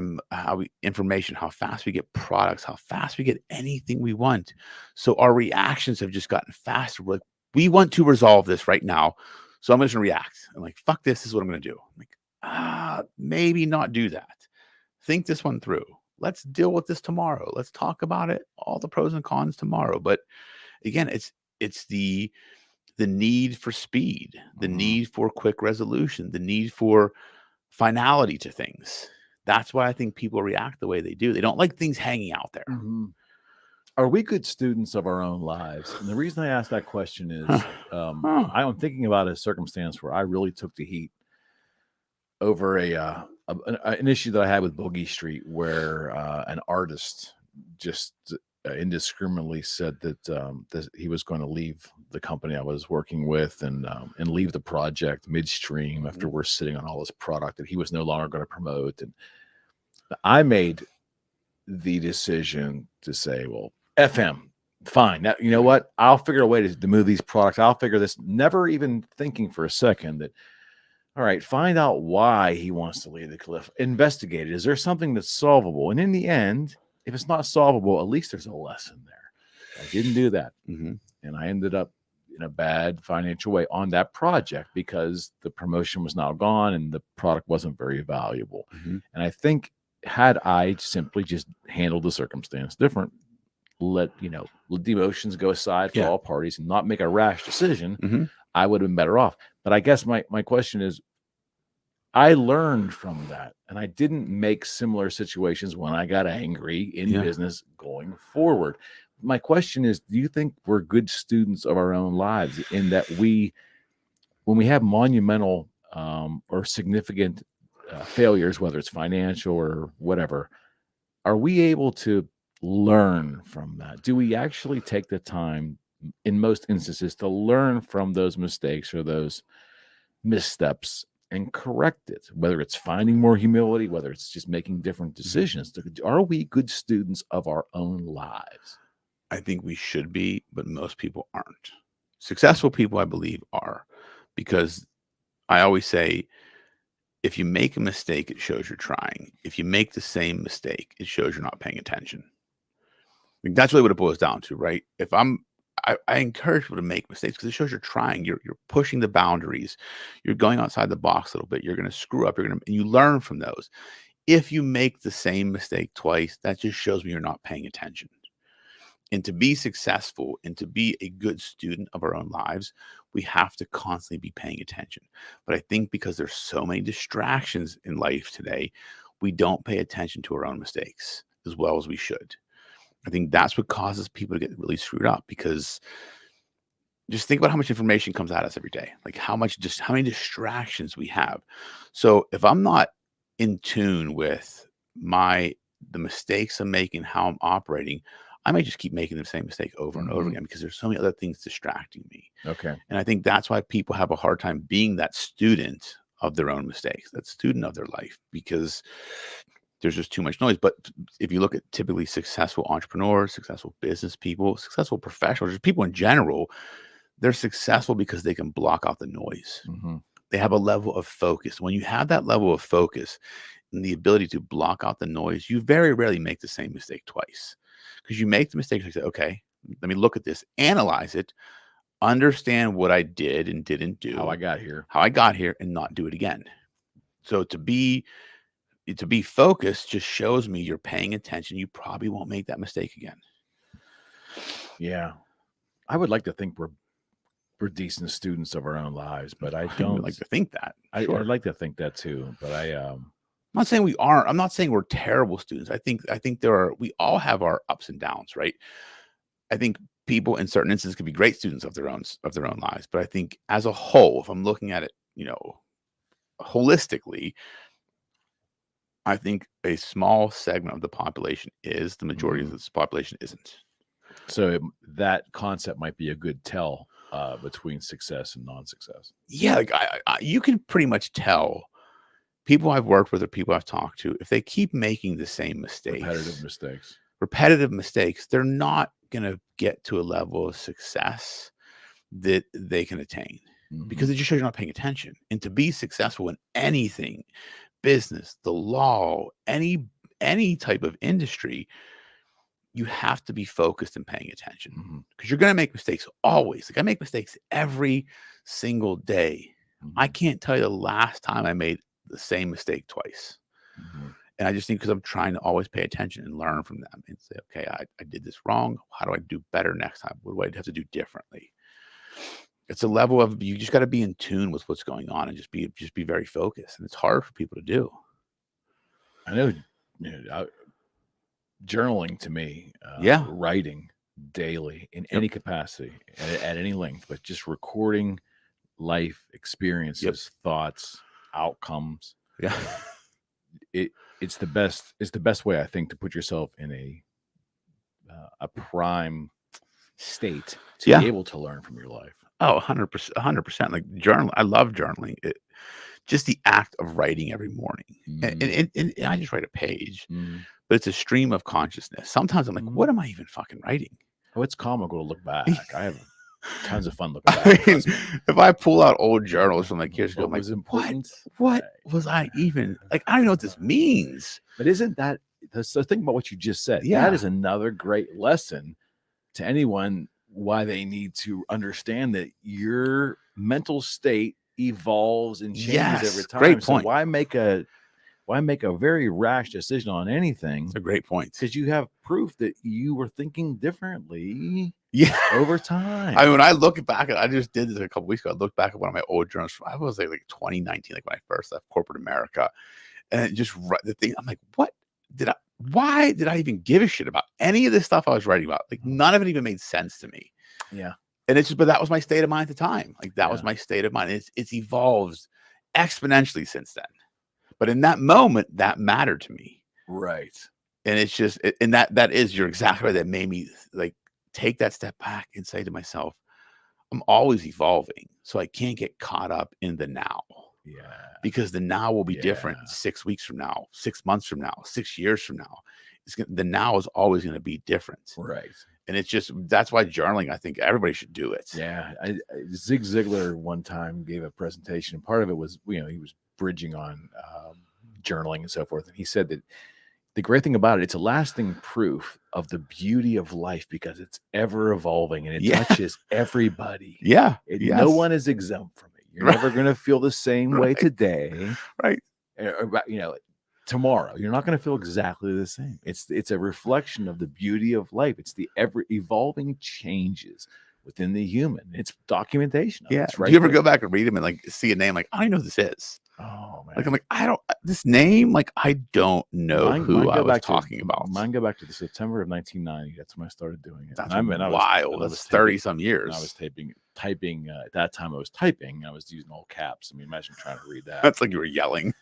information, how fast we get products, how fast we get anything we want. So our reactions have just gotten faster. We're like, we want to resolve this right now, so I'm just going to react. I'm like, fuck this is what I'm going to do. I'm like, maybe not do that. Think this one through. Let's deal with this tomorrow. Let's talk about it, all the pros and cons tomorrow. But again, it's the need for speed, the need for quick resolution, the need for finality to things. That's why I think people react the way they do. They don't like things hanging out there. Are we good students of our own lives? And the reason I ask that question is I'm thinking about a circumstance where I really took the heat over an issue that I had with Boogie Street, where an artist just indiscriminately said that he was going to leave the company I was working with and leave the project midstream after we're sitting on all this product that he was no longer going to promote. And I made the decision to say, well, F him. Fine. Now, you know what? I'll figure a way to move these products. I'll figure this, never even thinking for a second that, all right, find out why he wants to leave the cliff. Investigate it. Is there something that's solvable? And in the end, if it's not solvable, at least there's a lesson there. I didn't do that. And I ended up in a bad financial way on that project because the promotion was now gone and the product wasn't very valuable. And I think had I simply just handled the circumstance different, let the emotions go aside for all parties and not make a rash decision, I would have been better off. But I guess my question is, I learned from that, and I didn't make similar situations when I got angry in business going forward. My question is, do you think we're good students of our own lives in that when we have monumental or significant failures, whether it's financial or whatever, are we able to learn from that? Do we actually take the time in most instances to learn from those mistakes or those missteps and correct it, whether it's finding more humility, whether it's just making different decisions? Are we good students of our own lives? I think we should be, but most people aren't. Successful people, I believe, are, because I always say, if you make a mistake, it shows you're trying. If you make the same mistake, it shows you're not paying attention. I think that's really what it boils down to, right? I encourage people to make mistakes because it shows you're trying. You're pushing the boundaries. You're going outside the box a little bit. You're going to screw up. And you learn from those. If you make the same mistake twice, that just shows me you're not paying attention. And to be successful and to be a good student of our own lives, we have to constantly be paying attention. But I think because there's so many distractions in life today, we don't pay attention to our own mistakes as well as we should. I think that's what causes people to get really screwed up, because just think about how much information comes at us every day, like how many distractions we have. So if I'm not in tune with the mistakes I'm making, how I'm operating, I might just keep making the same mistake over and over again because there's so many other things distracting me. Okay. And I think that's why people have a hard time being that student of their own mistakes, that student of their life, because there's just too much noise. But if you look at typically successful entrepreneurs, successful business people, successful professionals, just people in general, they're successful because they can block out the noise. They have a level of focus. When you have that level of focus and the ability to block out the noise, you very rarely make the same mistake twice. Because you make the mistake, you say, okay, let me look at this, analyze it, understand what I did and didn't do, how I got here, and not do it again. So to be focused just shows me you're paying attention. You probably won't make that mistake again. Yeah. I would like to think we're decent students of our own lives, but I don't like to think that. I'd like to think that too, but I'm not saying we aren't. I'm not saying we're terrible students. I think we all have our ups and downs, right? I think people in certain instances can be great students of their own lives, but I think as a whole, if I'm looking at it, holistically, I think a small segment of the population is. The majority of this population isn't. So that concept might be a good tell between success and non-success. Yeah, like you can pretty much tell. People I've worked with or people I've talked to, if they keep making the same mistakes, repetitive mistakes, they're not going to get to a level of success that they can attain because it just shows you're not paying attention. And to be successful in anything, business, the law, any type of industry, you have to be focused and paying attention because you're going to make mistakes always. Like I make mistakes every single day. I can't tell you the last time I made the same mistake twice. And I just think because I'm trying to always pay attention and learn from them and say, okay, I did this wrong. How do I do better next time? What do I have to do differently? It's a level of, you just got to be in tune with what's going on and just be very focused. And it's hard for people to do. I know, journaling to me, writing daily in any capacity at any length, but just recording life experiences, thoughts, outcomes. It's the best way, I think, to put yourself in a prime state to be able to learn from your life. Oh, 100%. Like journaling, I love journaling. Just the act of writing every morning, and I just write a page, but it's a stream of consciousness. Sometimes I'm like, what am I even fucking writing? Oh, it's comical to look back. I have tons of fun looking back. I mean, if I pull out old journals from like years ago, I'm like, important? What was I even like? I don't know what this means. But isn't that so? Think about what you just said. That is another great lesson to anyone, why they need to understand that your mental state evolves and changes every time. Great point. So why make a very rash decision on anything? It's a great point. Because you have proof that you were thinking differently over time. I mean, when I look back, I just did this a couple weeks ago. I looked back at one of my old journals. I was like 2019, like when I first left corporate America. And it just the thing, I'm like, why did I even give a shit about any of this stuff I was writing about? Like none of it even made sense to me. Yeah. And it's just, but that was my state of mind at the time. Like that was my state of mind. It's evolved exponentially since then. But in that moment, that mattered to me. Right. And it's just, and that is, you're exactly right. That made me like take that step back and say to myself, I'm always evolving. So I can't get caught up in the now. Yeah. Because the now will be different Yeah. 6 weeks from now, 6 months from now, 6 years from now. The now is always going to be different. Right. And it's just, that's why journaling, I think everybody should do it. Yeah. Zig Ziglar one time gave a presentation. Part of it was, he was bridging on journaling and so forth. And he said that the great thing about it, it's a lasting proof of the beauty of life because it's ever evolving and it touches everybody. Yeah. No one is exempt from it. You're never going to feel the same way today. Right. Tomorrow. You're not going to feel exactly the same. It's a reflection of the beauty of life. It's the ever evolving changes within the human. It's documentation. It's right. Do you ever go back and read them and like see a name like, I know who this is? Oh man. Like I'm like, this name, like I don't know who I was talking about. Mine go back to the September of 1990. That's when I started doing it. That's wild. That's 30 some years. I was typing at that time I was typing. I was using all caps. I mean, imagine trying to read that. That's like you were yelling.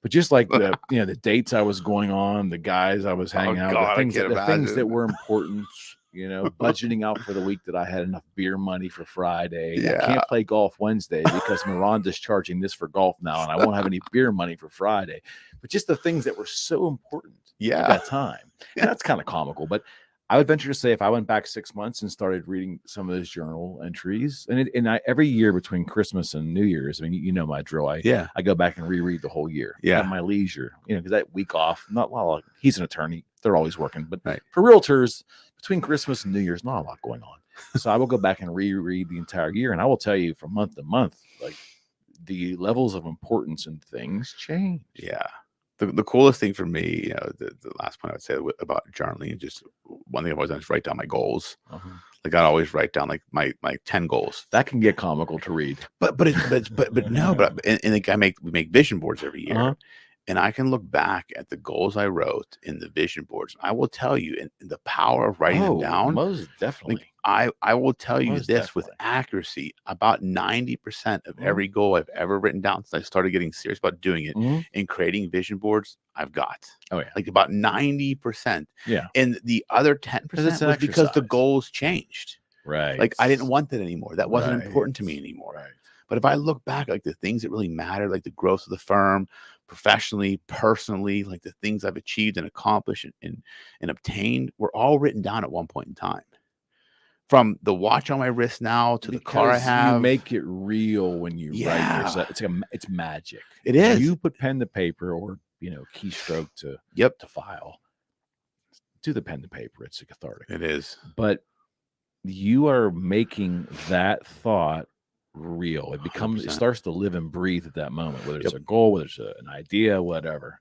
But just like the the dates I was going on, the guys I was hanging out, the things that were important, budgeting out for the week that I had enough beer money for Friday. Yeah. I can't play golf Wednesday because Miranda's charging this for golf now, and I won't have any beer money for Friday. But just the things that were so important at that time. And that's kind of comical, but I would venture to say if I went back 6 months and started reading some of those journal entries, and I every year between Christmas and New Year's, I mean, my drill. I go back and reread the whole year at my leisure, because that week off, he's an attorney. They're always working, but for realtors, between Christmas and New Year's, not a lot going on. So I will go back and reread the entire year. And I will tell you from month to month, like the levels of importance and things change. Yeah. The coolest thing for me, the last point I would say about journaling, just one thing I've always done is write down my goals. Like I always write down like my 10 goals. That can get comical to read, but we make vision boards every year, and I can look back at the goals I wrote in the vision boards. I will tell you, and the power of writing them down. Most definitely. Like, I will tell you this with accuracy. About 90% of every goal I've ever written down since I started getting serious about doing it and creating vision boards, I've got. Oh yeah. Like about 90%. Yeah. And the other 10% was because the goals changed. Right. Like I didn't want that anymore. That wasn't important to me anymore. Right. But if I look back, like the things that really matter, like the growth of the firm, professionally, personally, like the things I've achieved and accomplished and obtained, were all written down at one point in time. From the watch on my wrist now to the car I have. You make it real when you write yourself. It's magic. It is. You put pen to paper or keystroke to file. Do the pen to paper. It's cathartic. It is. But you are making that thought real. It becomes 100%. It starts to live and breathe at that moment, whether it's a goal, whether it's an idea, whatever.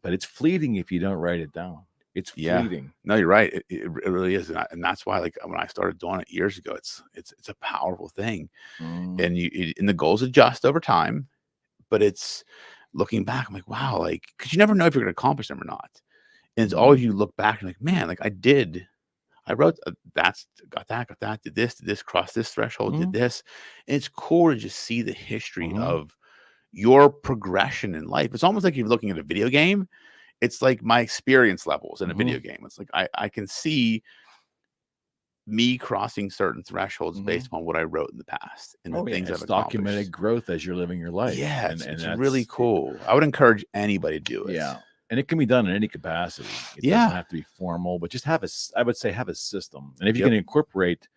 But it's fleeting if you don't write it down. It's fleeting. No, you're right. It really is, and that's why, like when I started doing it years ago, it's a powerful thing, and and the goals adjust over time, but it's looking back. I'm like, wow, like because you never know if you're going to accomplish them or not, and it's always you look back and like, man, like I wrote got that, did this, crossed this threshold, did this, and it's cool to just see the history of your progression in life. It's almost like you're looking at a video game. It's like my experience levels in a video game. It's like I can see me crossing certain thresholds based upon what I wrote in the past and the things I've documented growth as you're living your life. Yeah, and it's really cool. I would encourage anybody to do it. Yeah, and it can be done in any capacity. It doesn't have to be formal, but just have a system. And if you can incorporate.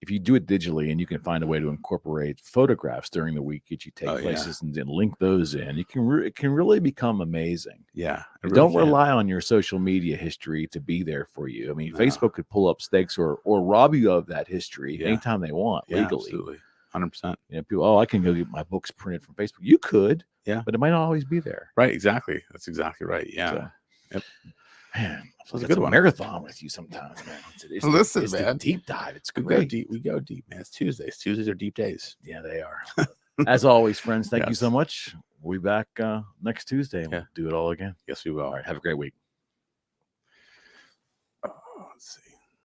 If you do it digitally and you can find a way to incorporate photographs during the week that you take places and then link those in, it can really become amazing. Yeah. Don't rely on your social media history to be there for you. I mean, Facebook could pull up stakes or rob you of that history anytime they want legally. Absolutely. 100%. People, I can go get my books printed from Facebook. You could, but it might not always be there. Right. Exactly. That's exactly right. Yeah. So, man, it's a good marathon with you sometimes, man. Listen, it's man, the deep dive. It's great. We go deep, man. It's Tuesdays. Tuesdays are deep days. Yeah, they are. As always, friends, thank you so much. We'll be back next Tuesday and we'll do it all again. Yes, we will. All right. Have a great week. Let's see.